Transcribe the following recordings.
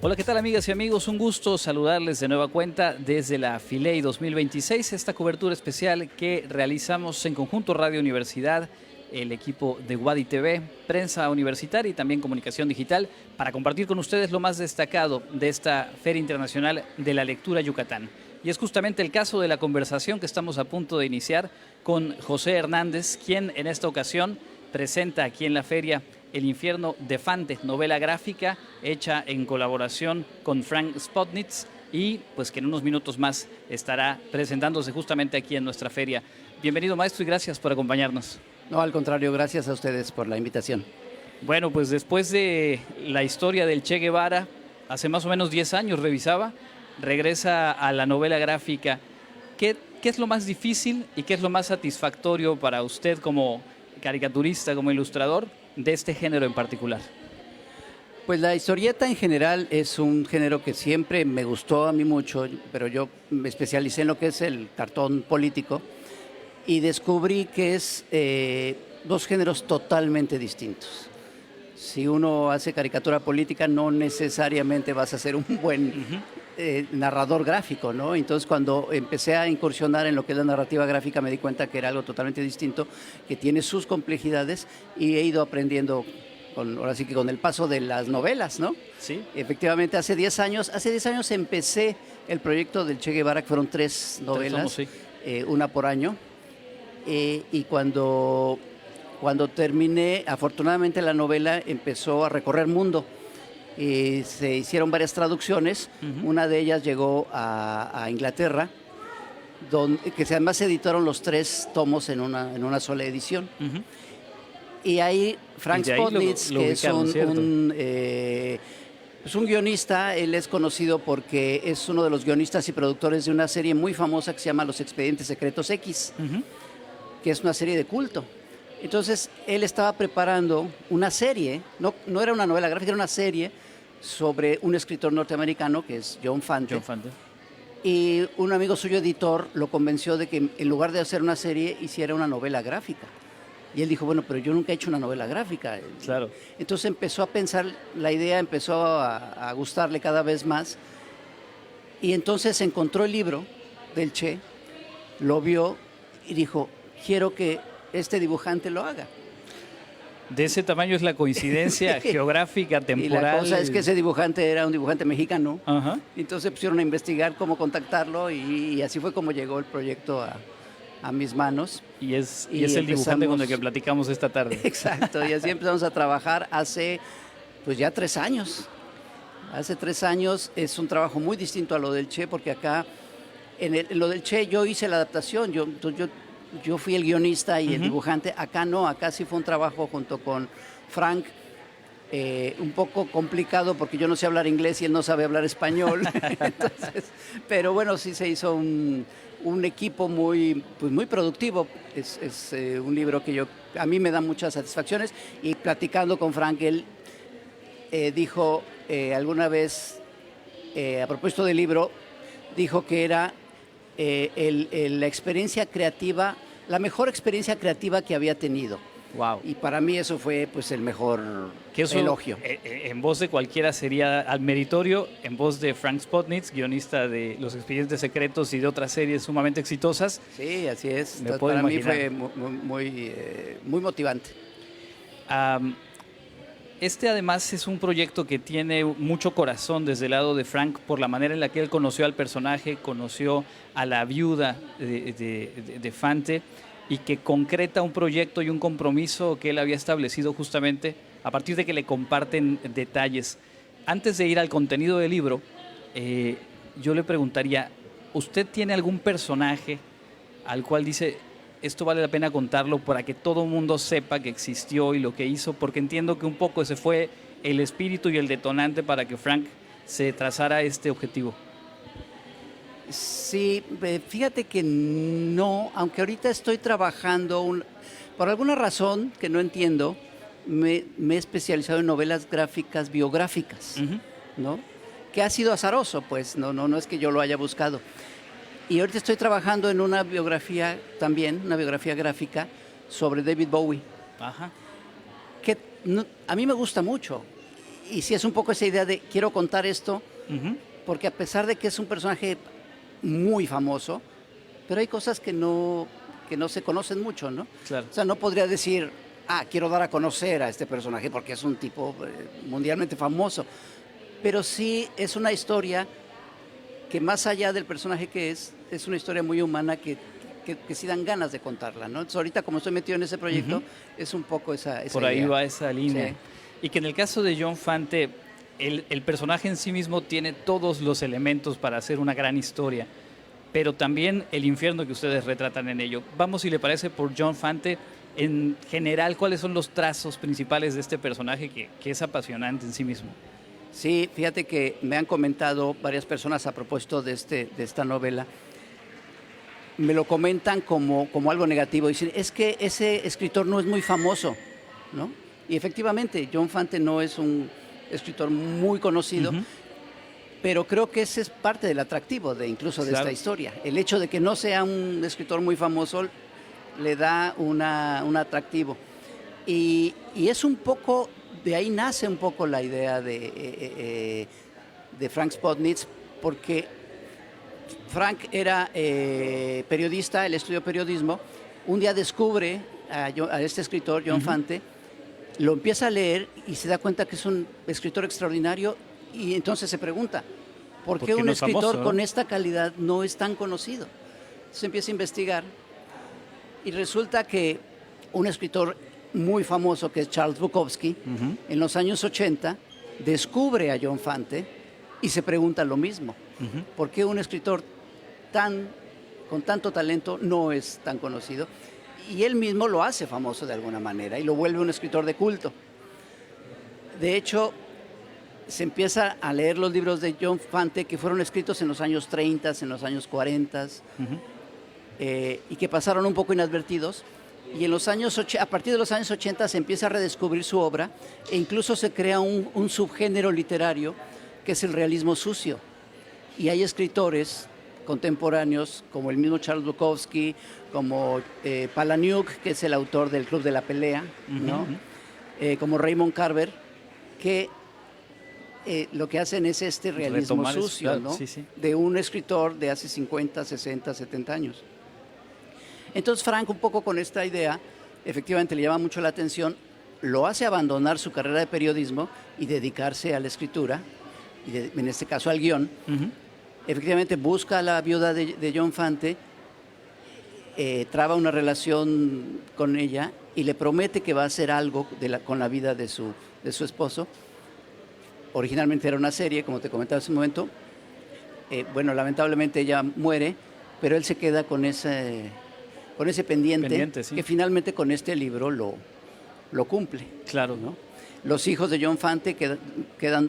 Hola, ¿qué tal amigas y amigos? Un gusto saludarles de nueva cuenta desde la Filey 2026, esta cobertura especial que realizamos en conjunto Radio Universidad, el equipo de Wadi TV, prensa universitaria y también comunicación digital, para compartir con ustedes lo más destacado de esta Feria Internacional de la Lectura Yucatán. Y es justamente el caso de la conversación que estamos a punto de iniciar con José Hernández, quien en esta ocasión presenta aquí en la feria El infierno de Fante, novela gráfica hecha en colaboración con Frank Spotnitz y pues que en unos minutos más estará presentándose justamente aquí en nuestra feria. Bienvenido, maestro, y gracias por acompañarnos. No, al contrario, gracias a ustedes por la invitación. Bueno, pues después de la historia del Che Guevara, hace más o menos 10 años revisaba, regresa a la novela gráfica. ¿Qué es lo más difícil y qué es lo más satisfactorio para usted como caricaturista, como ilustrador, de este género en particular? Pues la historieta en general es un género que siempre me gustó a mí mucho, pero yo me especialicé en lo que es el cartón político y descubrí que es dos géneros totalmente distintos. Si uno hace caricatura política, no necesariamente vas a ser un buen narrador gráfico, ¿no? Entonces, cuando empecé a incursionar en lo que es la narrativa gráfica, me di cuenta que era algo totalmente distinto, que tiene sus complejidades y he ido aprendiendo ahora sí que con el paso de las novelas, ¿no? Sí. Efectivamente, hace 10 años empecé el proyecto del Che Guevara, que fueron 3 novelas, una por año, y cuando terminé, afortunadamente la novela empezó a recorrer mundo. Se hicieron varias traducciones, una de ellas llegó a Inglaterra, que además se editaron los 3 tomos en una sola edición. Y ahí Frank Spotnitz, que es un guionista, él es conocido porque es uno de los guionistas y productores de una serie muy famosa que se llama Los Expedientes Secretos X, que es una serie de culto. Entonces, él estaba preparando una serie, no era una novela gráfica, era una serie sobre un escritor norteamericano que es John Fante. Y un amigo suyo, editor, lo convenció de que en lugar de hacer una serie, hiciera una novela gráfica. Y él dijo, bueno, pero yo nunca he hecho una novela gráfica. Claro. Entonces empezó a pensar, la idea empezó a gustarle cada vez más. Y entonces encontró el libro del Che, lo vio y dijo, quiero que este dibujante lo haga. De ese tamaño es la coincidencia geográfica, temporal. Y la cosa es que ese dibujante era un dibujante mexicano. Entonces se pusieron a investigar cómo contactarlo y así fue como llegó el proyecto a mis manos. Y es el dibujante con el que platicamos esta tarde. Exacto, y así empezamos a trabajar hace pues ya 3 años. Hace 3 años es un trabajo muy distinto a lo del Che, porque acá en lo del Che yo hice la adaptación, yo fui el guionista y el dibujante. Acá no, acá sí fue un trabajo junto con Frank, un poco complicado porque yo no sé hablar inglés y él no sabe hablar español. Entonces, pero bueno, sí se hizo un equipo muy productivo. Es un libro que a mí me da muchas satisfacciones, y platicando con Frank, él dijo alguna vez, a propósito del libro, dijo que era la experiencia creativa, la mejor experiencia creativa que había tenido. Wow. Y para mí eso fue pues el mejor elogio. En voz de cualquiera sería al meritorio, en voz de Frank Spotnitz, guionista de Los Expedientes Secretos y de otras series sumamente exitosas. Sí, así es. Para mí fue muy motivante. Este además es un proyecto que tiene mucho corazón desde el lado de Frank, por la manera en la que él conoció al personaje, conoció a la viuda de Fante, y que concreta un proyecto y un compromiso que él había establecido justamente a partir de que le comparten detalles. Antes de ir al contenido del libro, yo le preguntaría, ¿usted tiene algún personaje al cual dice, esto vale la pena contarlo para que todo el mundo sepa que existió y lo que hizo? Porque entiendo que un poco ese fue el espíritu y el detonante para que Frank se trazara este objetivo. Sí, fíjate que no, aunque ahorita estoy trabajando, por alguna razón que no entiendo, me he especializado en novelas gráficas biográficas, ¿no? Que ha sido azaroso, pues, no es que yo lo haya buscado. Y ahorita estoy trabajando en una biografía también, una biografía gráfica sobre David Bowie, Ajá. que a mí me gusta mucho. Y sí es un poco esa idea de quiero contar esto, porque a pesar de que es un personaje muy famoso, pero hay cosas que no se conocen mucho, ¿no? Claro. O sea, no podría decir, quiero dar a conocer a este personaje porque es un tipo mundialmente famoso. Pero sí es una historia que más allá del personaje que es una historia muy humana que sí dan ganas de contarla, ¿no? Entonces ahorita como estoy metido en ese proyecto, es un poco esa Por ahí idea. va esa línea. Sí. Y que en el caso de John Fante, el personaje en sí mismo tiene todos los elementos para hacer una gran historia, pero también el infierno que ustedes retratan en ello. Vamos, si le parece, por John Fante. En general, ¿cuáles son los trazos principales de este personaje que es apasionante en sí mismo? Sí, fíjate que me han comentado varias personas a propósito de esta novela. Me lo comentan como algo negativo. Dicen, es que ese escritor no es muy famoso, ¿no? Y efectivamente, John Fante no es un escritor muy conocido, pero creo que ese es parte del atractivo incluso de esta historia. El hecho de que no sea un escritor muy famoso le da un atractivo. Y es un poco, de ahí nace un poco la idea de Frank Spotnitz, porque Frank era periodista, él estudió periodismo, un día descubre a este escritor, John Fante, lo empieza a leer y se da cuenta que es un escritor extraordinario y entonces se pregunta, ¿por qué un escritor con esta calidad no es tan conocido? Se empieza a investigar y resulta que un escritor muy famoso que es Charles Bukowski, en los años 80 descubre a John Fante y se pregunta lo mismo. ¿Por qué un escritor con tanto talento no es tan conocido? Y él mismo lo hace famoso de alguna manera y lo vuelve un escritor de culto. De hecho, se empieza a leer los libros de John Fante que fueron escritos en los años 30, en los años 40, y que pasaron un poco inadvertidos. Y a partir de los años 80 se empieza a redescubrir su obra e incluso se crea un subgénero literario que es el realismo sucio. Y hay escritores contemporáneos como el mismo Charles Bukowski, como Palahniuk, que es el autor del Club de la Pelea, ¿no? Como Raymond Carver, que lo que hacen es este realismo sucio, ¿no? Sí. De un escritor de hace 50, 60, 70 años. Entonces Frank, un poco con esta idea, efectivamente le llama mucho la atención, lo hace abandonar su carrera de periodismo y dedicarse a la escritura, y en este caso al guión. Efectivamente busca a la viuda de John Fante, traba una relación con ella y le promete que va a hacer algo con la vida de su esposo. Originalmente era una serie, como te comentaba hace un momento. Bueno, lamentablemente ella muere, pero él se queda con ese pendiente sí, que finalmente con este libro lo cumple. Claro. ¿No? Los hijos de John Fante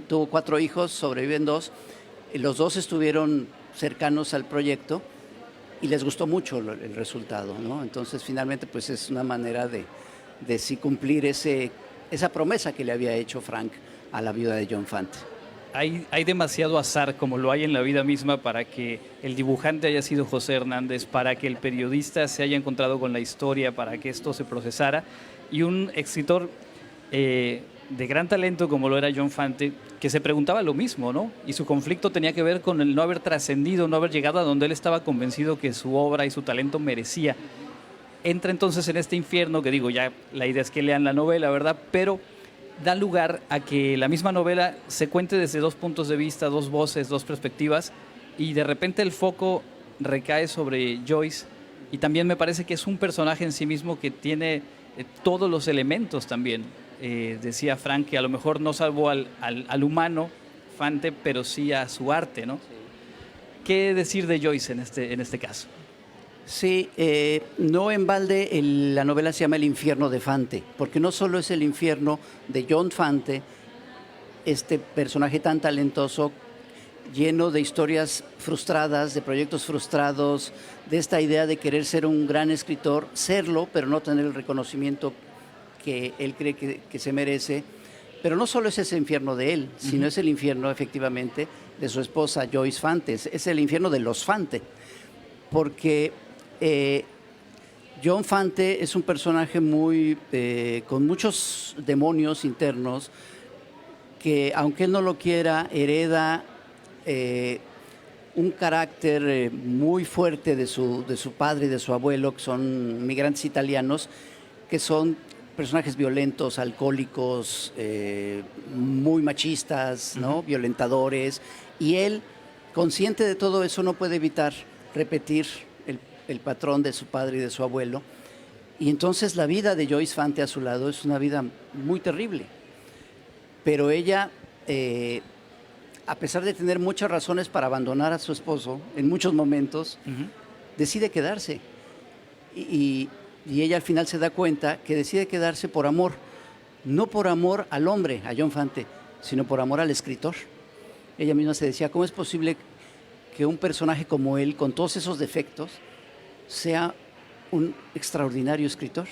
tuvo 4 hijos, sobreviven 2. Los 2 estuvieron cercanos al proyecto y les gustó mucho el resultado, ¿no? Entonces finalmente pues es una manera de sí cumplir esa promesa que le había hecho Frank a la viuda de John Fante. Hay demasiado azar, como lo hay en la vida misma, para que el dibujante haya sido José Hernández, para que el periodista se haya encontrado con la historia, para que esto se procesara. Y un escritor de gran talento como lo era John Fante, que se preguntaba lo mismo, ¿no? Y su conflicto tenía que ver con el no haber trascendido, no haber llegado a donde él estaba convencido que su obra y su talento merecía. Entra entonces en este infierno, que digo, ya la idea es que lean la novela, ¿verdad? Pero da lugar a que la misma novela se cuente desde 2 puntos de vista, 2 voces, 2 perspectivas, y de repente el foco recae sobre Joyce, y también me parece que es un personaje en sí mismo que tiene todos los elementos también. Decía Frank que a lo mejor no salvó al humano Fante, pero sí a su arte, ¿no? Sí. ¿Qué decir de Joyce en este caso? Sí, no en balde la novela se llama El infierno de Fante, porque no solo es el infierno de John Fante, este personaje tan talentoso lleno de historias frustradas, de proyectos frustrados, de esta idea de querer ser un gran escritor, serlo, pero no tener el reconocimiento que él cree que se merece. Pero no solo es ese infierno de él, sino es el infierno, efectivamente, de su esposa Joyce Fante. Es el infierno de los Fante, porque John Fante es un personaje con muchos demonios internos que, aunque él no lo quiera, hereda un carácter muy fuerte de su padre y de su abuelo, que son migrantes italianos, que son personajes violentos, alcohólicos, muy machistas, ¿no? Violentadores. Y él, consciente de todo eso, no puede evitar repetir el patrón de su padre y de su abuelo. Y entonces la vida de Joyce Fante a su lado es una vida muy terrible. Pero ella, a pesar de tener muchas razones para abandonar a su esposo en muchos momentos, decide quedarse. Y ella al final se da cuenta que decide quedarse por amor, no por amor al hombre, a John Fante, sino por amor al escritor. Ella misma se decía, ¿cómo es posible que un personaje como él, con todos esos defectos, sea un extraordinario escritor?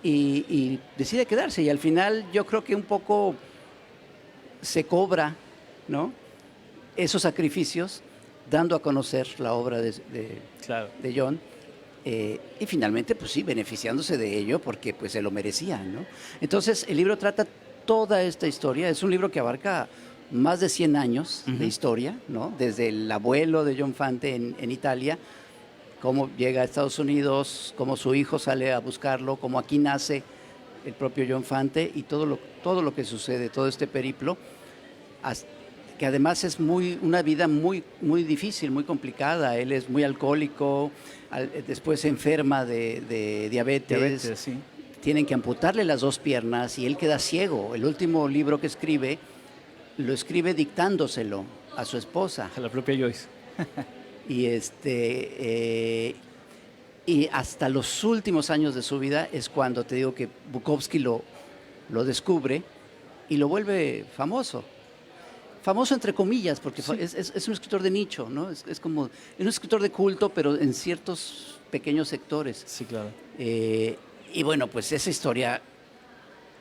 Y decide quedarse, y al final yo creo que un poco se cobra, ¿no?, esos sacrificios, dando a conocer la obra de John. Y finalmente, pues sí, beneficiándose de ello porque pues se lo merecía, ¿no? Entonces, el libro trata toda esta historia. Es un libro que abarca más de 100 años de historia, ¿no? Desde el abuelo de John Fante en Italia, cómo llega a Estados Unidos, cómo su hijo sale a buscarlo, cómo aquí nace el propio John Fante y todo lo que sucede, todo este periplo, que además es una vida muy, muy difícil, muy complicada. Él es muy alcohólico, después se enferma de diabetes, sí. Tienen que amputarle las 2 piernas y él queda ciego. El último libro que escribe, lo escribe dictándoselo a su esposa. A la propia Joyce. Y hasta los últimos años de su vida es cuando te digo que Bukowski lo descubre y lo vuelve famoso. Famoso entre comillas, porque sí, es un escritor de nicho, ¿no? Es un escritor de culto, pero en ciertos pequeños sectores. Sí, claro. Y bueno, pues esa historia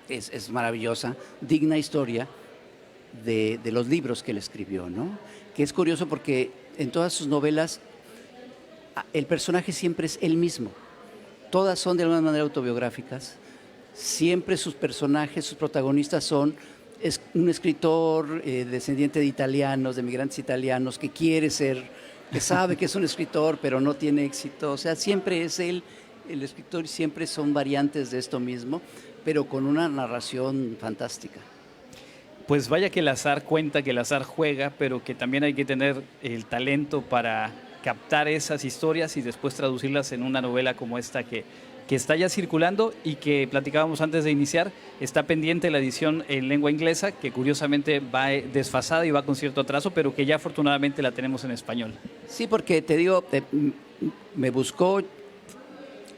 es maravillosa, digna historia de los libros que él escribió, ¿no? Que es curioso porque en todas sus novelas el personaje siempre es él mismo. Todas son de alguna manera autobiográficas. Siempre sus personajes, sus protagonistas es un escritor descendiente de italianos, de migrantes italianos, que quiere ser, que sabe que es un escritor, pero no tiene éxito. O sea, siempre es él el escritor y siempre son variantes de esto mismo, pero con una narración fantástica. Pues vaya que el azar cuenta, que el azar juega, pero que también hay que tener el talento para captar esas historias y después traducirlas en una novela como esta que está ya circulando y que platicábamos antes de iniciar. Está pendiente la edición en lengua inglesa, que curiosamente va desfasada y va con cierto atraso, pero que ya afortunadamente la tenemos en español. Sí, porque te digo, me buscó,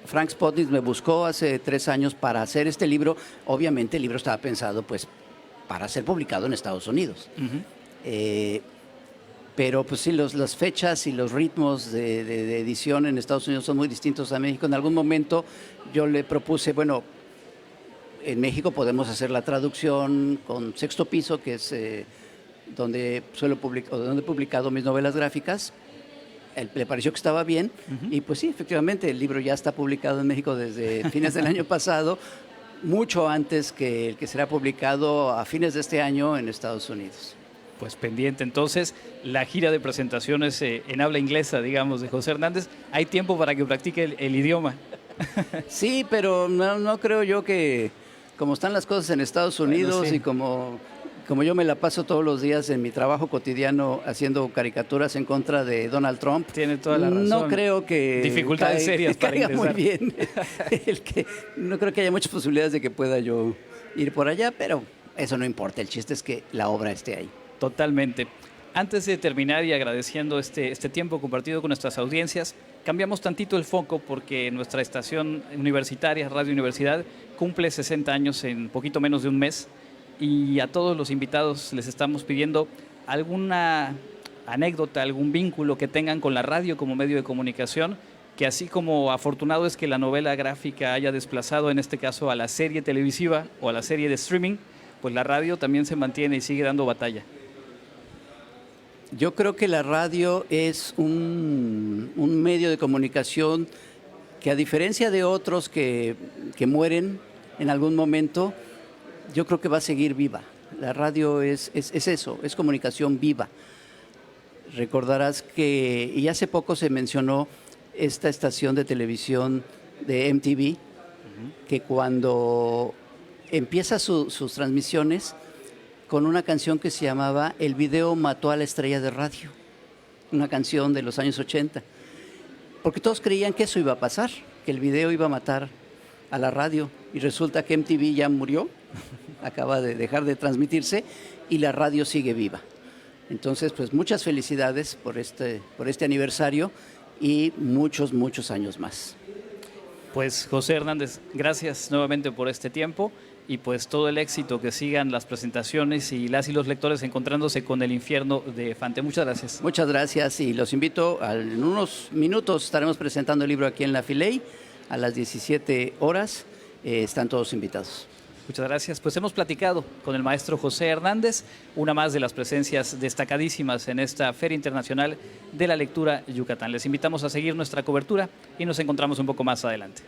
Frank Spotnitz me buscó hace 3 años para hacer este libro. Obviamente el libro estaba pensado pues para ser publicado en Estados Unidos. Pero pues sí, las fechas y los ritmos de edición en Estados Unidos son muy distintos a México. En algún momento yo le propuse, bueno, en México podemos hacer la traducción con Sexto Piso, que es donde he publicado mis novelas gráficas. Le pareció que estaba bien y pues sí, efectivamente el libro ya está publicado en México desde fines del año pasado, mucho antes que el que será publicado a fines de este año en Estados Unidos. Pues pendiente entonces la gira de presentaciones en habla inglesa, digamos, de José Hernández. Hay tiempo para que practique el idioma. Sí, pero no creo yo que, como están las cosas en Estados Unidos, bueno, sí, y como yo me la paso todos los días en mi trabajo cotidiano haciendo caricaturas en contra de Donald Trump. Tiene toda la razón. No creo que dificultades serias para caiga ingresar. Muy bien. No creo que haya muchas posibilidades de que pueda yo ir por allá, pero eso no importa. El chiste es que la obra esté ahí. Totalmente. Antes de terminar y agradeciendo este tiempo compartido con nuestras audiencias, cambiamos tantito el foco porque nuestra estación universitaria, Radio Universidad, cumple 60 años en poquito menos de un mes y a todos los invitados les estamos pidiendo alguna anécdota, algún vínculo que tengan con la radio como medio de comunicación, que así como afortunado es que la novela gráfica haya desplazado en este caso a la serie televisiva o a la serie de streaming, pues la radio también se mantiene y sigue dando batalla. Yo creo que la radio es un medio de comunicación que, a diferencia de otros que mueren en algún momento, yo creo que va a seguir viva. La radio es eso, es comunicación viva. Recordarás que, y hace poco se mencionó esta estación de televisión de MTV, que cuando empieza sus transmisiones con una canción que se llamaba El video mató a la estrella de radio, una canción de los años 80, porque todos creían que eso iba a pasar, que el video iba a matar a la radio, y resulta que MTV ya murió, acaba de dejar de transmitirse y la radio sigue viva. Entonces, pues muchas felicidades por este aniversario y muchos, muchos años más. Pues José Hernández, gracias nuevamente por este tiempo y pues todo el éxito, que sigan las presentaciones y las y los lectores encontrándose con el infierno de Fante. Muchas gracias. Muchas gracias y los invito, en unos minutos estaremos presentando el libro aquí en la Filey a las 17 horas. Están todos invitados. Muchas gracias. Pues hemos platicado con el maestro José Hernández, una más de las presencias destacadísimas en esta Feria Internacional de la Lectura Yucatán. Les invitamos a seguir nuestra cobertura y nos encontramos un poco más adelante.